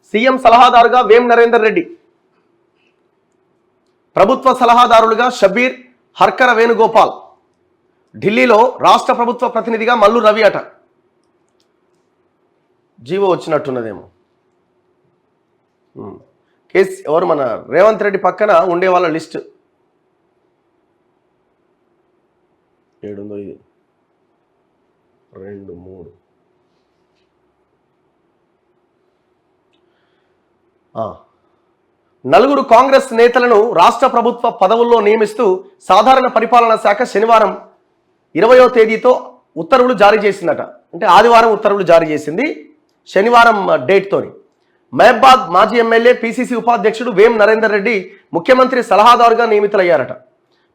CM సలహాదారుగా వేం నరేందర్ రెడ్డి, ప్రభుత్వ సలహాదారులుగా షబ్బీర్, హర్కర వేణుగోపాల్, ఢిల్లీలో రాష్ట్ర ప్రభుత్వ ప్రతినిధిగా మల్లు రవి అట. జీవో వచ్చినట్టున్నదేమో. కేసు ఎవరు మన రేవంత్ రెడ్డి పక్కన ఉండే వాళ్ళ లిస్ట్ ఏడుందో ఇది 2 3 నలుగురు కాంగ్రెస్ నేతలను రాష్ట్ర ప్రభుత్వ పదవుల్లో నియమిస్తూ సాధారణ పరిపాలనా శాఖ శనివారం 20వ తేదీతో ఉత్తర్వులు జారీ చేసిందట. అంటే ఆదివారం ఉత్తర్వులు జారీ చేసింది, శనివారం డేట్తోని. మహబాద్ మాజీ ఎమ్మెల్యే పిసిసి ఉపాధ్యక్షుడు వేం నరేందర్ రెడ్డి ముఖ్యమంత్రి సలహాదారుగా నియమితులయ్యారట.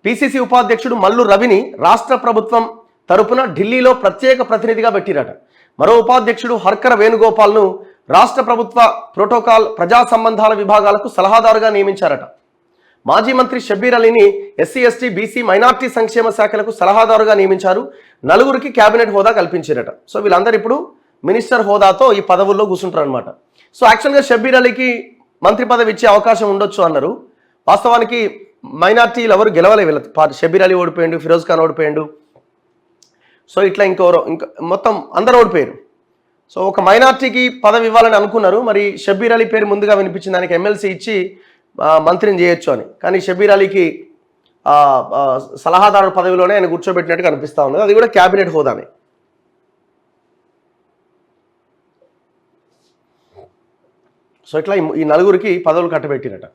పిసిసి ఉపాధ్యక్షుడు మల్లు రవిని రాష్ట్ర ప్రభుత్వం తరపున ఢిల్లీలో ప్రత్యేక ప్రతినిధిగా పెట్టిరట. మరో ఉపాధ్యక్షుడు హర్కర వేణుగోపాల్ను రాష్ట్ర ప్రభుత్వ ప్రోటోకాల్ ప్రజా సంబంధాల విభాగాలకు సలహాదారుగా నియమించారట. మాజీ మంత్రి షబ్బీర్ అలీని ఎస్సీ ఎస్టీ బీసీ మైనార్టీ సంక్షేమ శాఖలకు సలహాదారుగా నియమించారు. నలుగురికి కేబినెట్ హోదా కల్పించారట. సో వీళ్ళందరూ ఇప్పుడు మినిస్టర్ హోదాతో ఈ పదవుల్లో కూర్చుంటారు అనమాట. సో యాక్చువల్గా షబ్బీర్ అలీకి మంత్రి పదవి ఇచ్చే అవకాశం ఉండొచ్చు అన్నారు. వాస్తవానికి మైనార్టీలు ఎవరు గెలవలే వీళ్ళ షబ్బీర్ అలీ ఓడిపోయాడు, ఫిరోజ్ ఖాన్ ఓడిపోయాడు. సో ఇట్లా ఇంకా మొత్తం అందరూ ఓడిపోయారు. సో ఒక మైనార్టీకి పదవి ఇవ్వాలని అనుకున్నారు. మరి షబ్బీర్ అలీ పేరు ముందుగా వినిపించింది, దానికి ఎమ్మెల్సీ ఇచ్చి మంత్రిని చేయొచ్చు అని. కానీ షబ్బీర్ అలీకి సలహాదారు పదవిలోనే ఆయన కూర్చోబెట్టినట్టుగా అనిపిస్తూ ఉన్నది. అది కూడా క్యాబినెట్ హోదానే. సో ఇట్లా ఈ నలుగురికి పదవులు కట్టబెట్టినట.